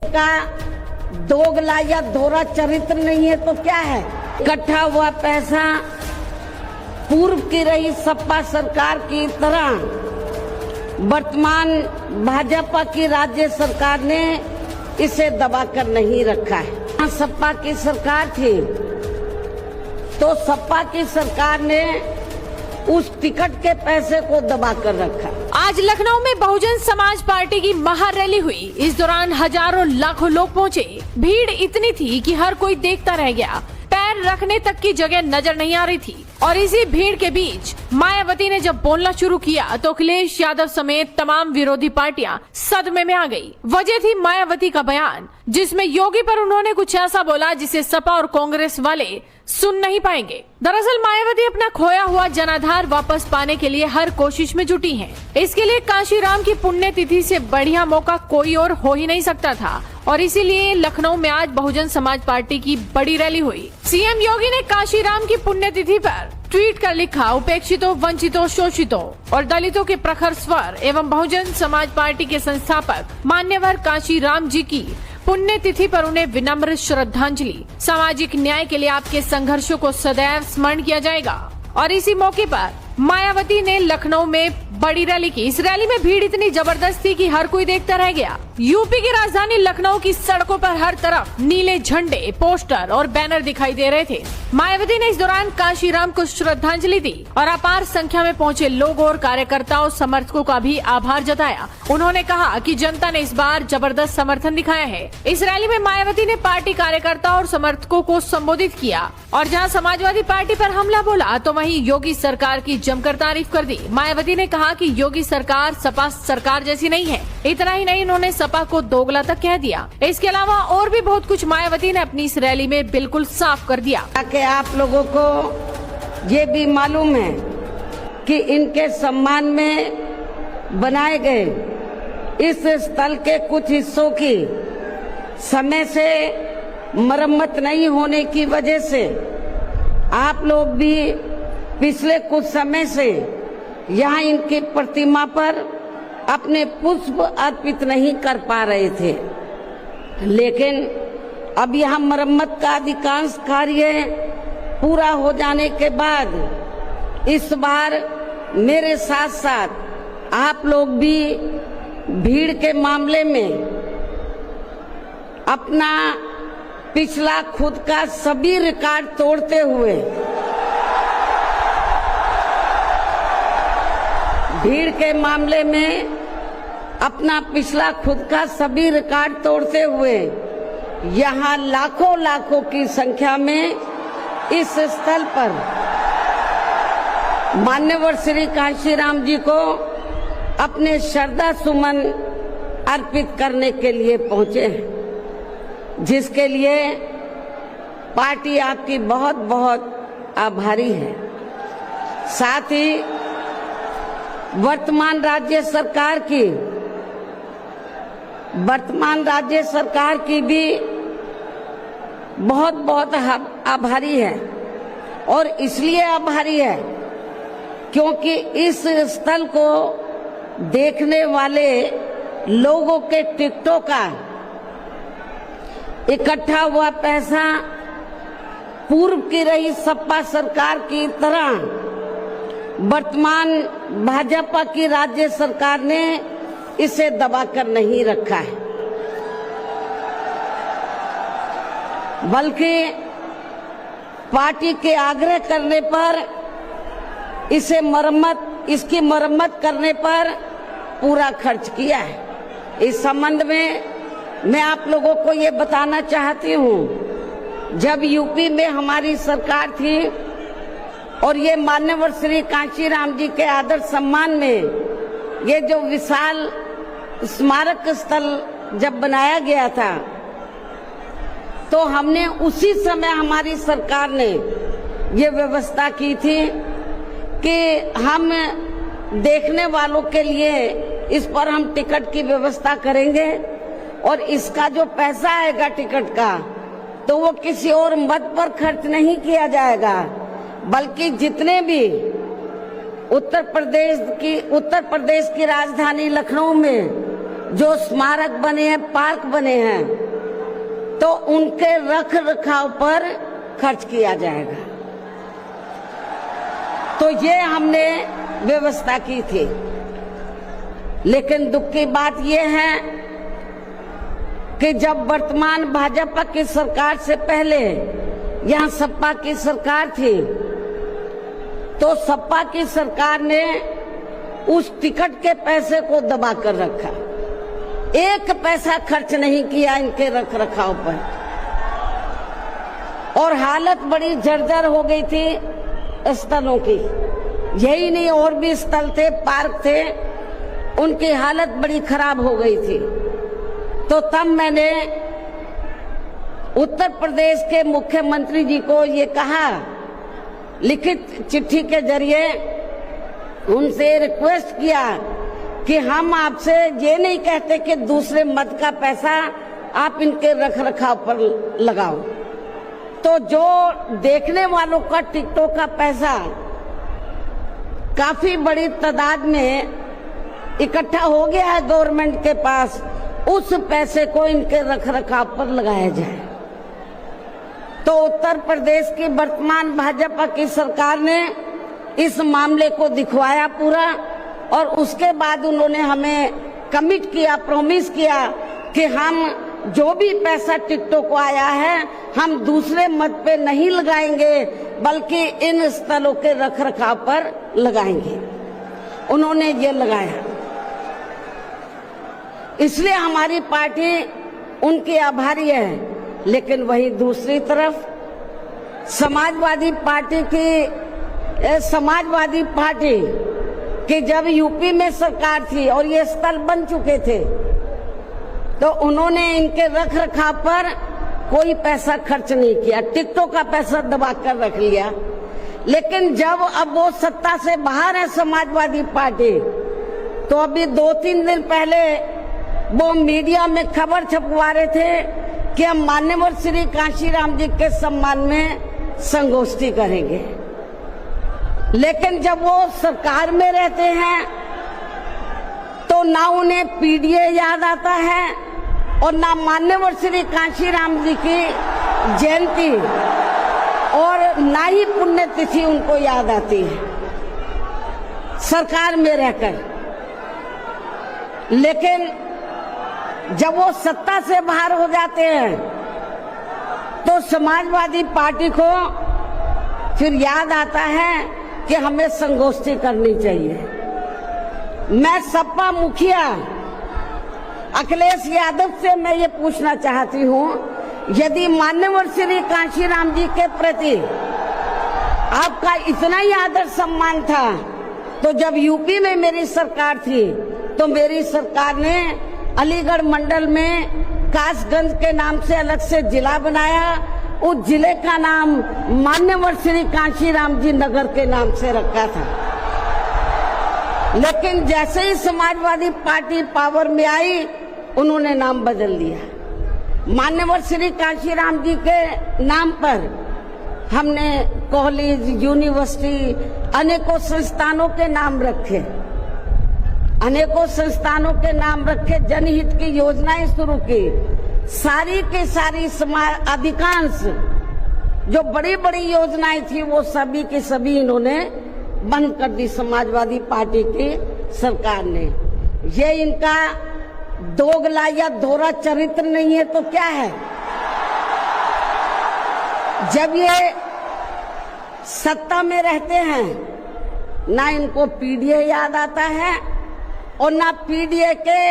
का दोगला या दोहरा चरित्र नहीं है तो क्या है? इकट्ठा हुआ पैसा पूर्व की रही सपा सरकार की तरह वर्तमान भाजपा की राज्य सरकार ने इसे दबाकर नहीं रखा है। सपा की सरकार थी तो सपा की सरकार ने उस टिकट के पैसे को दबा कर रखा। आज लखनऊ में बहुजन समाज पार्टी की महारैली हुई। इस दौरान हजारों लाखों लोग पहुंचे। भीड़ इतनी थी कि हर कोई देखता रह गया। पैर रखने तक की जगह नजर नहीं आ रही थी। और इसी भीड़ के बीच मायावती ने जब बोलना शुरू किया तो अखिलेश यादव समेत तमाम विरोधी पार्टियां सदमे में आ गई। वजह थी मायावती का बयान, जिसमें योगी पर उन्होंने कुछ ऐसा बोला जिसे सपा और कांग्रेस वाले सुन नहीं पाएंगे। दरअसल मायावती अपना खोया हुआ जनाधार वापस पाने के लिए हर कोशिश में जुटी हैं। इसके लिए कांशीराम की पुण्यतिथि से बढ़िया मौका कोई और हो ही नहीं सकता था और इसीलिए लखनऊ में आज बहुजन समाज पार्टी की बड़ी रैली हुई। सीएम योगी ने कांशीराम की पुण्यतिथि पर ट्वीट कर लिखा, उपेक्षितों, वंचितों, शोषितों और दलितों के प्रखर स्वर एवं बहुजन समाज पार्टी के संस्थापक मान्यवर कांशीराम जी की पुण्यतिथि पर उन्हें विनम्र श्रद्धांजलि। सामाजिक न्याय के लिए आपके संघर्षों को सदैव स्मरण किया जाएगा। और इसी मौके पर मायावती ने लखनऊ में बड़ी रैली की। इस रैली में भीड़ इतनी जबरदस्त थी कि हर कोई देखता रह गया। यूपी की राजधानी लखनऊ की सड़कों पर हर तरफ नीले झंडे, पोस्टर और बैनर दिखाई दे रहे थे। मायावती ने इस दौरान कांशीराम को श्रद्धांजलि दी और अपार संख्या में पहुंचे लोगों और कार्यकर्ताओं समर्थकों का भी आभार जताया। उन्होंने कहा कि जनता ने इस बार जबरदस्त समर्थन दिखाया है। इस रैली में मायावती ने पार्टी कार्यकर्ताओं और समर्थकों को संबोधित किया और जहाँ समाजवादी पार्टी पर हमला बोला तो वहीं योगी सरकार की जमकर तारीफ कर दी। मायावती ने कहा कि योगी सरकार सपा सरकार जैसी नहीं है। इतना ही नहीं, उन्होंने सपा को दोगला तक कह दिया। इसके अलावा और भी बहुत कुछ मायावती ने अपनी इस रैली में बिल्कुल साफ कर दिया। ताकि आप लोगों को ये भी मालूम है कि इनके सम्मान में बनाए गए इस स्थल के कुछ हिस्सों की समय से मरम्मत नहीं होने की वजह से आप लोग भी पिछले कुछ समय से यहाँ इनकी प्रतिमा पर अपने पुष्प अर्पित नहीं कर पा रहे थे, लेकिन अब यहाँ मरम्मत का अधिकांश कार्य पूरा हो जाने के बाद इस बार मेरे साथ साथ आप लोग भी भीड़ के मामले में अपना पिछला खुद का सभी रिकॉर्ड तोड़ते हुए भीड़ के मामले में अपना पिछला खुद का सभी रिकॉर्ड तोड़ते हुए यहाँ लाखों लाखों की संख्या में इस स्थल पर मान्यवर श्री कांशीराम जी को अपने श्रद्धा सुमन अर्पित करने के लिए पहुंचे हैं, जिसके लिए पार्टी आपकी बहुत बहुत आभारी है। साथ ही वर्तमान राज्य सरकार की भी बहुत बहुत आभारी है और इसलिए आभारी है क्योंकि इस स्थल को देखने वाले लोगों के टिकटों का इकट्ठा हुआ पैसा पूर्व की रही सपा सरकार की तरह वर्तमान भाजपा की राज्य सरकार ने इसे दबाकर नहीं रखा है, बल्कि पार्टी के आग्रह करने पर इसकी मरम्मत करने पर पूरा खर्च किया है। इस संबंध में मैं आप लोगों को ये बताना चाहती हूँ, जब यूपी में हमारी सरकार थी और ये मान्यवर श्री कांशीराम जी के आदर सम्मान में ये जो विशाल स्मारक स्थल जब बनाया गया था तो हमने उसी समय हमारी सरकार ने ये व्यवस्था की थी कि हम देखने वालों के लिए इस पर हम टिकट की व्यवस्था करेंगे और इसका जो पैसा आएगा टिकट का तो वो किसी और मद पर खर्च नहीं किया जाएगा, बल्कि जितने भी उत्तर प्रदेश की राजधानी लखनऊ में जो स्मारक बने हैं, पार्क बने हैं, तो उनके रख रखाव पर खर्च किया जाएगा। तो ये हमने व्यवस्था की थी। लेकिन दुख की बात ये है कि जब वर्तमान भाजपा की सरकार से पहले यहाँ सपा की सरकार थी, तो सपा की सरकार ने उस टिकट के पैसे को दबा कर रखा, एक पैसा खर्च नहीं किया इनके रख रखाव पर, और हालत बड़ी जर्जर हो गई थी स्थलों की। यही नहीं, और भी स्थल थे, पार्क थे, उनकी हालत बड़ी खराब हो गई थी। तो तब मैंने उत्तर प्रदेश के मुख्यमंत्री जी को ये कहा, लिखित चिट्ठी के जरिए उनसे रिक्वेस्ट किया कि हम आपसे ये नहीं कहते कि दूसरे मत का पैसा आप इनके रख रखाव पर लगाओ। तो जो देखने वालों का टिकटों का पैसा काफी बड़ी तादाद में इकट्ठा हो गया है गवर्नमेंट के पास, उस पैसे को इनके रख रखाव पर लगाया जाए। तो उत्तर प्रदेश की वर्तमान भाजपा की सरकार ने इस मामले को दिखवाया पूरा, और उसके बाद उन्होंने हमें कमिट किया, प्रॉमिस किया कि हम जो भी पैसा टिकटों को आया है हम दूसरे मत पे नहीं लगाएंगे, बल्कि इन स्थलों के रख रखाव पर लगाएंगे। उन्होंने ये लगाया, इसलिए हमारी पार्टी उनकी आभारी है। लेकिन वही दूसरी तरफ समाजवादी पार्टी कि जब यूपी में सरकार थी और ये स्थल बन चुके थे, तो उन्होंने इनके रख रखाव पर कोई पैसा खर्च नहीं किया, टिकटों का पैसा दबा कर रख लिया। लेकिन जब अब वो सत्ता से बाहर है समाजवादी पार्टी, तो अभी 2-3 दिन पहले वो मीडिया में खबर छपवा रहे थे कि हम मान्यवर श्री कांशीराम जी के सम्मान में संगोष्ठी करेंगे। लेकिन जब वो सरकार में रहते हैं तो ना उन्हें पीडीए याद आता है और ना मान्यवर श्री कांशीराम जी की जयंती और ना ही पुण्यतिथि उनको याद आती है सरकार में रहकर। लेकिन जब वो सत्ता से बाहर हो जाते हैं तो समाजवादी पार्टी को फिर याद आता है कि हमें संगोष्ठी करनी चाहिए। मैं सपा मुखिया अखिलेश यादव से मैं ये पूछना चाहती हूँ, यदि मान्यवर श्री कांशीराम जी के प्रति आपका इतना ही आदर सम्मान था, तो जब यूपी में मेरी सरकार थी तो मेरी सरकार ने अलीगढ़ मंडल में कासगंज के नाम से अलग से जिला बनाया, उस जिले का नाम मान्यवर श्री कांशीराम जी नगर के नाम से रखा था। लेकिन जैसे ही समाजवादी पार्टी पावर में आई, उन्होंने नाम बदल दिया। मान्यवर श्री कांशीराम जी के नाम पर हमने कॉलेज, यूनिवर्सिटी, अनेकों संस्थानों के नाम रखे, अनेकों संस्थानों के नाम रखे, जनहित की योजनाएं शुरू की। सारी के सारी अधिकांश जो बड़ी बड़ी योजनाएं थी वो सभी की सभी इन्होंने बंद कर दी समाजवादी पार्टी की सरकार ने। ये इनका दोगला या दोहरा चरित्र नहीं है तो क्या है? जब ये सत्ता में रहते हैं ना इनको पीडीए याद आता है और ना पीडीए के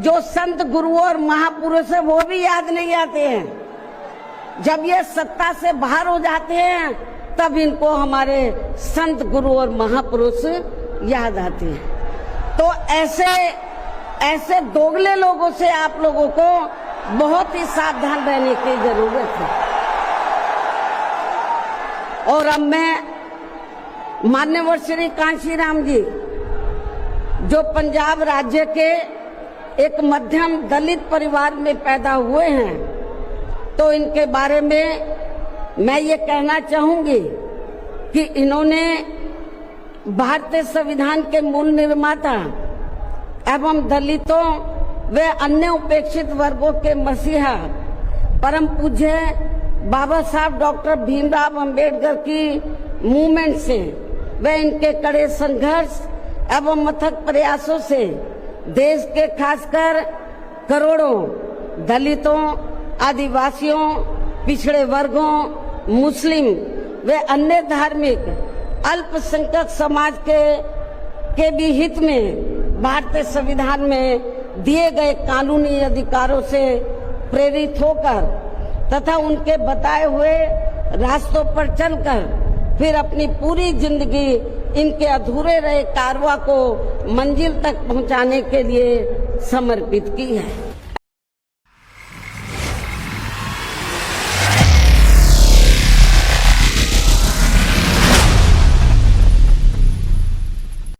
जो संत गुरु और महापुरुष है वो भी याद नहीं आते हैं। जब ये सत्ता से बाहर हो जाते हैं तब इनको हमारे संत गुरु और महापुरुष याद आते हैं। तो ऐसे दोगले लोगों से आप लोगों को बहुत ही सावधान रहने की जरूरत है। और अब मैं मान्यवर श्री कांशीराम जी जो पंजाब राज्य के एक मध्यम दलित परिवार में पैदा हुए हैं, तो इनके बारे में मैं ये कहना चाहूंगी कि इन्होंने भारतीय संविधान के मूल निर्माता एवं दलितों वे अन्य उपेक्षित वर्गों के मसीहा परम पूज्य बाबा साहब डॉक्टर भीमराव अंबेडकर की मूवमेंट से व इनके कड़े संघर्ष एवं अथक प्रयासों से देश के खासकर करोड़ों दलितों, आदिवासियों, पिछड़े वर्गों, मुस्लिम व अन्य धार्मिक अल्पसंख्यक समाज के भी हित में भारतीय संविधान में दिए गए कानूनी अधिकारों से प्रेरित होकर तथा उनके बताए हुए रास्तों पर चलकर फिर अपनी पूरी जिंदगी इनके अधूरे रहे कारवां को मंजिल तक पहुंचाने के लिए समर्पित की है।